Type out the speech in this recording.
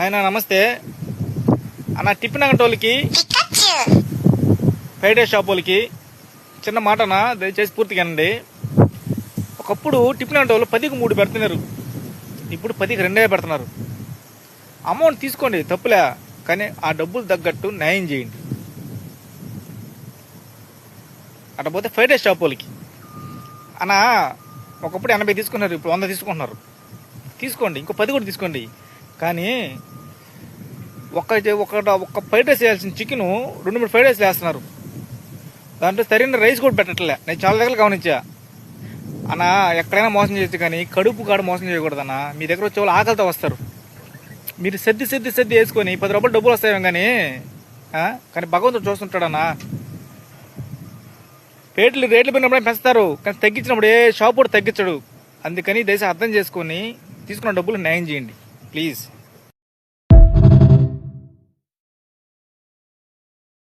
ఆయన నమస్తే అన్న. టిఫిన్ అంగటోళ్ళకి, ఫ్రైడ్ రైస్ షాప్ వాళ్ళకి చిన్న మాటనా, దయచేసి పూర్తిగా అనండి. ఒకప్పుడు టిఫిన్ అంగటోళ్ళు 10కి 3 పెడుతున్నారు, ఇప్పుడు 10కి 2 పెడుతున్నారు. అమౌంట్ తీసుకోండి తప్పులే, కానీ ఆ డబ్బులు తగ్గట్టు న్యాయం చేయండి. అట్టపోతే ఫ్రైడ్ రైస్ షాప్ వాళ్ళకి అన్న ఒకప్పుడు 80 తీసుకున్నారు, ఇప్పుడు 100 తీసుకుంటున్నారు. తీసుకోండి, ఇంకో 10 కూడా తీసుకోండి. కానీ ఒక్క ఫ్రైడ్ రైస్ వేయాల్సిన చికెన్ 2-3 ఫ్రైడ్ రైస్లు వేస్తున్నారు. దాంట్లో సరైన రైస్ కూడా పెట్టట్లే. నేను చాలా దగ్గర గమనించా అన్న. ఎక్కడైనా మోసం చేయొచ్చు, కానీ కడుపు కాడ మోసం చేయకూడదన్న. మీ దగ్గర వచ్చే వాళ్ళు ఆకలితో వస్తారు. మీరు సర్ది వేసుకొని 10 రూపాయలు డబ్బులు వస్తాయేమో కానీ భగవంతుడు చూస్తుంటాడన్నా. రేట్లు పెరిగినప్పుడే పెంచుతారు, కానీ తగ్గించినప్పుడు ఏ షాప్ కూడా తగ్గించడు. అందుకని దయచేసి అర్థం చేసుకొని తీసుకున్న డబ్బులు న్యాయం చేయండి ప్లీజ్.